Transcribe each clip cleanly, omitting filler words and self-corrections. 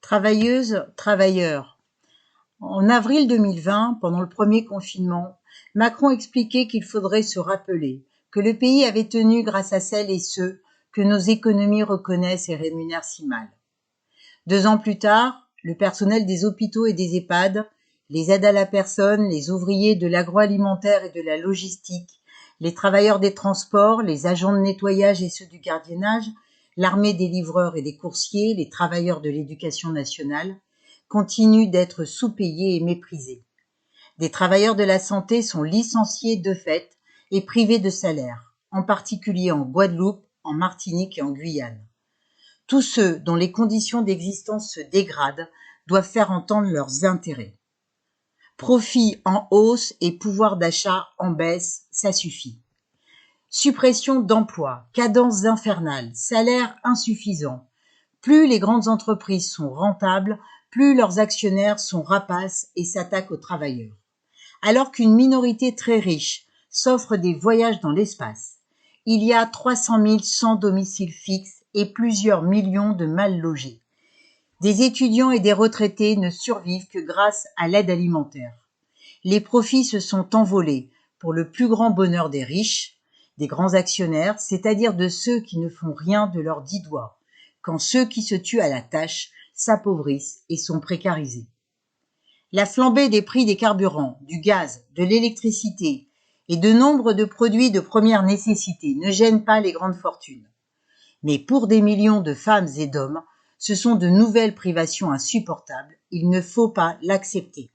Travailleuses, travailleurs. En avril 2020, pendant le premier confinement, Macron expliquait qu'il faudrait se rappeler que le pays avait tenu grâce à celles et ceux que nos économies reconnaissent et rémunèrent si mal. 2 ans plus tard, le personnel des hôpitaux et des EHPAD, les aides à la personne, les ouvriers de l'agroalimentaire et de la logistique, les travailleurs des transports, les agents de nettoyage et ceux du gardiennage, l'armée des livreurs et des coursiers, les travailleurs de l'éducation nationale, continuent d'être sous-payés et méprisés. Des travailleurs de la santé sont licenciés de fait et privés de salaire, en particulier en Guadeloupe, en Martinique et en Guyane. Tous ceux dont les conditions d'existence se dégradent doivent faire entendre leurs intérêts. Profit en hausse et pouvoir d'achat en baisse, ça suffit. Suppression d'emplois, cadences infernales, salaires insuffisants. Plus les grandes entreprises sont rentables, plus leurs actionnaires sont rapaces et s'attaquent aux travailleurs. Alors qu'une minorité très riche s'offre des voyages dans l'espace, il y a 300 000 sans domicile fixe et plusieurs millions de mal logés. Des étudiants et des retraités ne survivent que grâce à l'aide alimentaire. Les profits se sont envolés pour le plus grand bonheur des riches, des grands actionnaires, c'est-à-dire de ceux qui ne font rien de leurs 10 doigts, quand ceux qui se tuent à la tâche s'appauvrissent et sont précarisés. La flambée des prix des carburants, du gaz, de l'électricité et de nombre de produits de première nécessité ne gêne pas les grandes fortunes. Mais pour des millions de femmes et d'hommes, ce sont de nouvelles privations insupportables. Il ne faut pas l'accepter.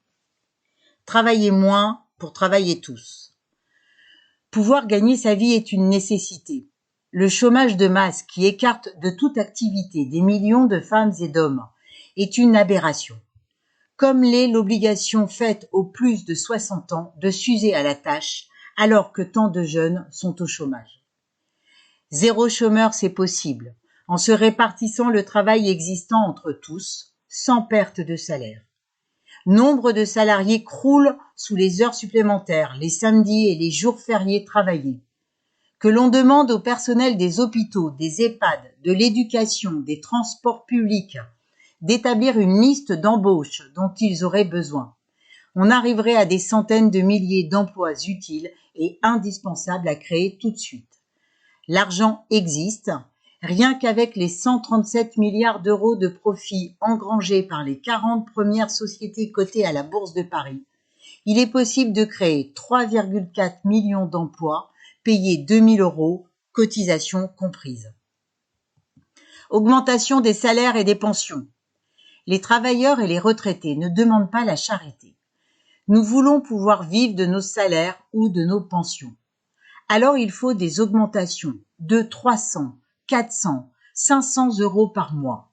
Travailler moins pour travailler tous. Pouvoir gagner sa vie est une nécessité. Le chômage de masse qui écarte de toute activité des millions de femmes et d'hommes est une aberration. Comme l'est l'obligation faite aux plus de 60 ans de s'user à la tâche alors que tant de jeunes sont au chômage. Zéro chômeur, c'est possible, en se répartissant le travail existant entre tous, sans perte de salaire. Nombre de salariés croulent sous les heures supplémentaires, les samedis et les jours fériés travaillés. Que l'on demande au personnel des hôpitaux, des EHPAD, de l'éducation, des transports publics, d'établir une liste d'embauches dont ils auraient besoin. On arriverait à des centaines de milliers d'emplois utiles et indispensables à créer tout de suite. L'argent existe, rien qu'avec les 137 milliards d'euros de profits engrangés par les 40 premières sociétés cotées à la Bourse de Paris. Il est possible de créer 3,4 millions d'emplois, payés 2 000 €, cotisations comprises. Augmentation des salaires et des pensions. Les travailleurs et les retraités ne demandent pas la charité. Nous voulons pouvoir vivre de nos salaires ou de nos pensions. Alors il faut des augmentations de 300, 400, 500 € par mois.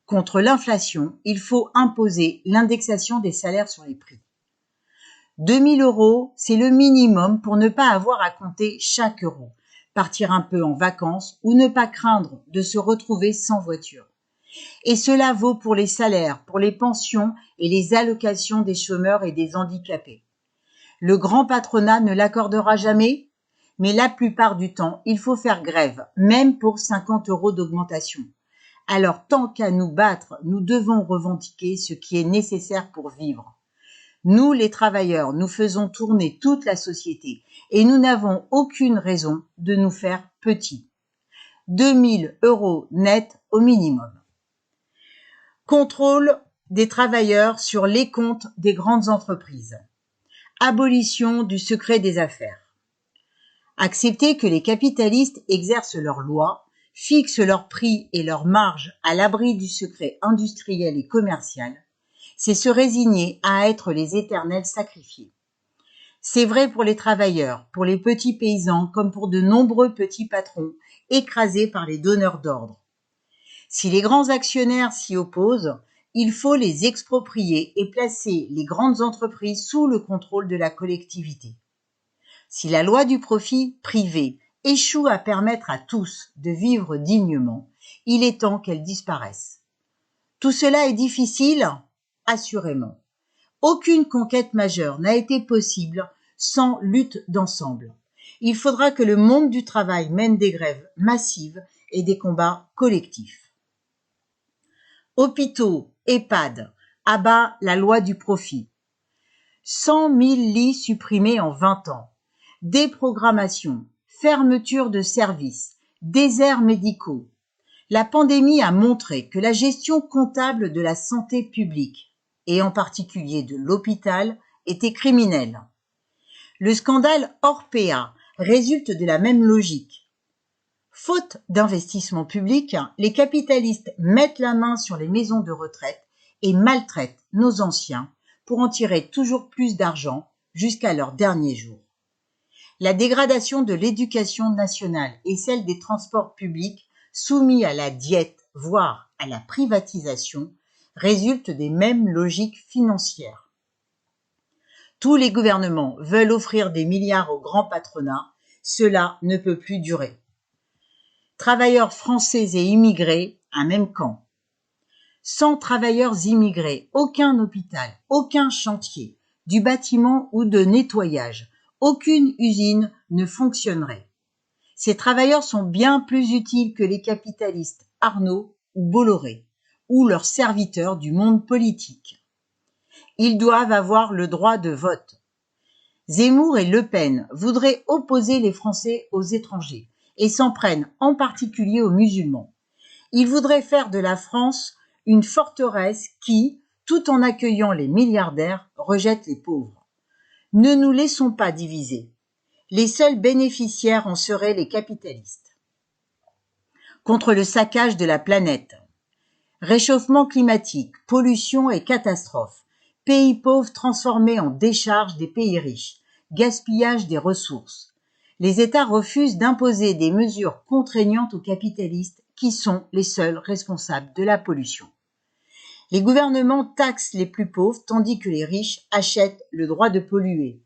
Contre l'inflation, il faut imposer l'indexation des salaires sur les prix. 2 000 €, c'est le minimum pour ne pas avoir à compter chaque euro, partir un peu en vacances ou ne pas craindre de se retrouver sans voiture. Et cela vaut pour les salaires, pour les pensions et les allocations des chômeurs et des handicapés. Le grand patronat ne l'accordera jamais, mais la plupart du temps, il faut faire grève, même pour 50 € d'augmentation. Alors, tant qu'à nous battre, nous devons revendiquer ce qui est nécessaire pour vivre. Nous, les travailleurs, nous faisons tourner toute la société et nous n'avons aucune raison de nous faire petits. 2 000 € net au minimum. Contrôle des travailleurs sur les comptes des grandes entreprises. Abolition du secret des affaires. Accepter que les capitalistes exercent leurs lois, fixent leurs prix et leurs marges à l'abri du secret industriel et commercial, c'est se résigner à être les éternels sacrifiés. C'est vrai pour les travailleurs, pour les petits paysans comme pour de nombreux petits patrons écrasés par les donneurs d'ordre. Si les grands actionnaires s'y opposent, il faut les exproprier et placer les grandes entreprises sous le contrôle de la collectivité. Si la loi du profit privé échoue à permettre à tous de vivre dignement, il est temps qu'elle disparaisse. Tout cela est difficile, assurément. Aucune conquête majeure n'a été possible sans lutte d'ensemble. Il faudra que le monde du travail mène des grèves massives et des combats collectifs. Hôpitaux, EHPAD, abat la loi du profit. 100 000 lits supprimés en 20 ans. Déprogrammation, fermeture de services, déserts médicaux. La pandémie a montré que la gestion comptable de la santé publique, et en particulier de l'hôpital, était criminelle. Le scandale Orpea résulte de la même logique. Faute d'investissement public, les capitalistes mettent la main sur les maisons de retraite et maltraitent nos anciens pour en tirer toujours plus d'argent jusqu'à leurs derniers jours. La dégradation de l'éducation nationale et celle des transports publics soumis à la diète, voire à la privatisation, résultent des mêmes logiques financières. Tous les gouvernements veulent offrir des milliards au grand patronat, cela ne peut plus durer. Travailleurs français et immigrés, un même camp. Sans travailleurs immigrés, aucun hôpital, aucun chantier, du bâtiment ou de nettoyage, aucune usine ne fonctionnerait. Ces travailleurs sont bien plus utiles que les capitalistes Arnaud ou Bolloré, ou leurs serviteurs du monde politique. Ils doivent avoir le droit de vote. Zemmour et Le Pen voudraient opposer les Français aux étrangers et s'en prennent en particulier aux musulmans. Ils voudraient faire de la France une forteresse qui, tout en accueillant les milliardaires, rejette les pauvres. Ne nous laissons pas diviser. Les seuls bénéficiaires en seraient les capitalistes. Contre le saccage de la planète. Réchauffement climatique, pollution et catastrophes. Pays pauvres transformés en décharge des pays riches. Gaspillage des ressources. Les États refusent d'imposer des mesures contraignantes aux capitalistes qui sont les seuls responsables de la pollution. Les gouvernements taxent les plus pauvres tandis que les riches achètent le droit de polluer.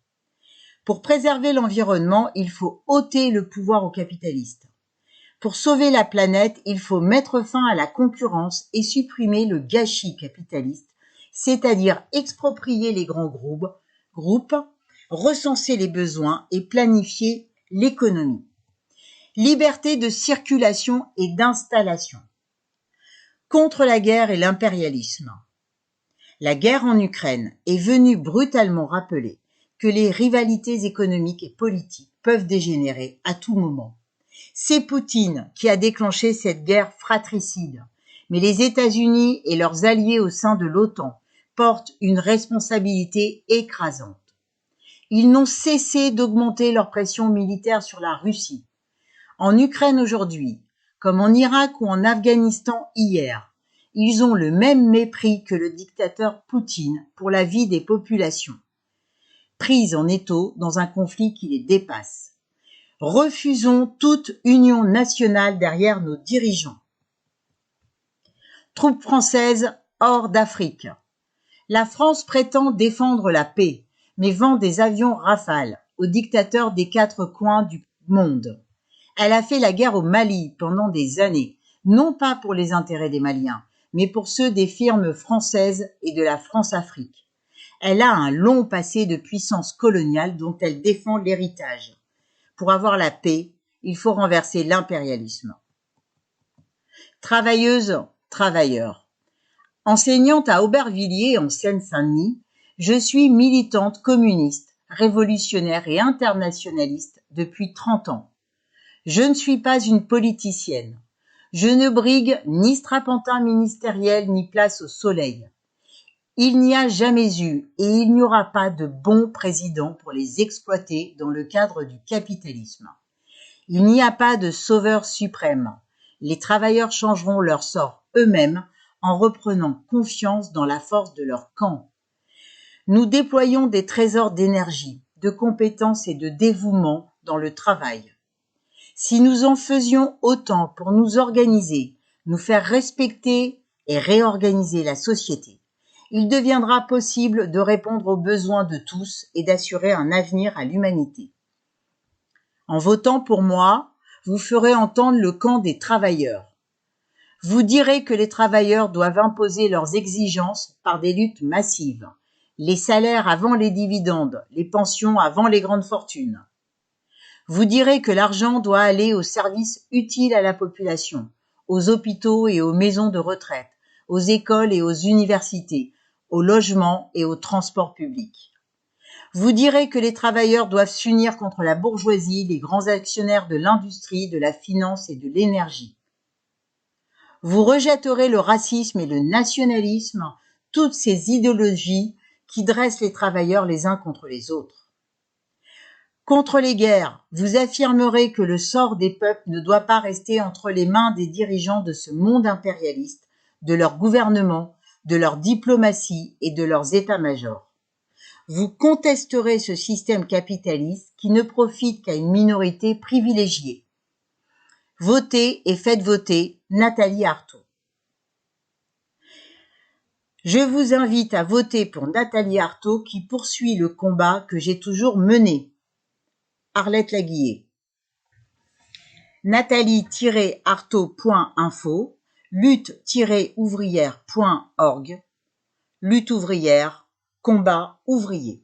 Pour préserver l'environnement, il faut ôter le pouvoir aux capitalistes. Pour sauver la planète, il faut mettre fin à la concurrence et supprimer le gâchis capitaliste, c'est-à-dire exproprier les grands groupes, recenser les besoins et planifier l'économie. Liberté de circulation et d'installation. Contre la guerre et l'impérialisme. La guerre en Ukraine est venue brutalement rappeler que les rivalités économiques et politiques peuvent dégénérer à tout moment. C'est Poutine qui a déclenché cette guerre fratricide, mais les États-Unis et leurs alliés au sein de l'OTAN portent une responsabilité écrasante. Ils n'ont cessé d'augmenter leur pression militaire sur la Russie. En Ukraine aujourd'hui, comme en Irak ou en Afghanistan hier, ils ont le même mépris que le dictateur Poutine pour la vie des populations, prises en étau dans un conflit qui les dépasse. Refusons toute union nationale derrière nos dirigeants. Troupes françaises hors d'Afrique. La France prétend défendre la paix, mais vend des avions Rafale aux dictateurs des 4 coins du monde. Elle a fait la guerre au Mali pendant des années, non pas pour les intérêts des Maliens, mais pour ceux des firmes françaises et de la France-Afrique. Elle a un long passé de puissance coloniale dont elle défend l'héritage. Pour avoir la paix, il faut renverser l'impérialisme. Travailleuses, travailleurs. Enseignante à Aubervilliers en Seine-Saint-Denis, je suis militante communiste, révolutionnaire et internationaliste depuis 30 ans. Je ne suis pas une politicienne. Je ne brigue ni strapontin ministériel ni place au soleil. Il n'y a jamais eu et il n'y aura pas de bons présidents pour les exploiter dans le cadre du capitalisme. Il n'y a pas de sauveur suprême. Les travailleurs changeront leur sort eux-mêmes en reprenant confiance dans la force de leur camp. Nous déployons des trésors d'énergie, de compétences et de dévouement dans le travail. Si nous en faisions autant pour nous organiser, nous faire respecter et réorganiser la société, il deviendra possible de répondre aux besoins de tous et d'assurer un avenir à l'humanité. En votant pour moi, vous ferez entendre le camp des travailleurs. Vous direz que les travailleurs doivent imposer leurs exigences par des luttes massives. Les salaires avant les dividendes, les pensions avant les grandes fortunes. Vous direz que l'argent doit aller aux services utiles à la population, aux hôpitaux et aux maisons de retraite, aux écoles et aux universités, au logement et au transport public. Vous direz que les travailleurs doivent s'unir contre la bourgeoisie, les grands actionnaires de l'industrie, de la finance et de l'énergie. Vous rejetterez le racisme et le nationalisme, toutes ces idéologies qui dressent les travailleurs les uns contre les autres. Contre les guerres, vous affirmerez que le sort des peuples ne doit pas rester entre les mains des dirigeants de ce monde impérialiste, de leur gouvernement, de leur diplomatie et de leurs états-majors. Vous contesterez ce système capitaliste qui ne profite qu'à une minorité privilégiée. Votez et faites voter Nathalie Arthaud. Je vous invite à voter pour Nathalie Arthaud qui poursuit le combat que j'ai toujours mené. Arlette Laguiller. Nathalie-arthaud.info, lutte-ouvrière.org, lutte ouvrière, combat ouvrier.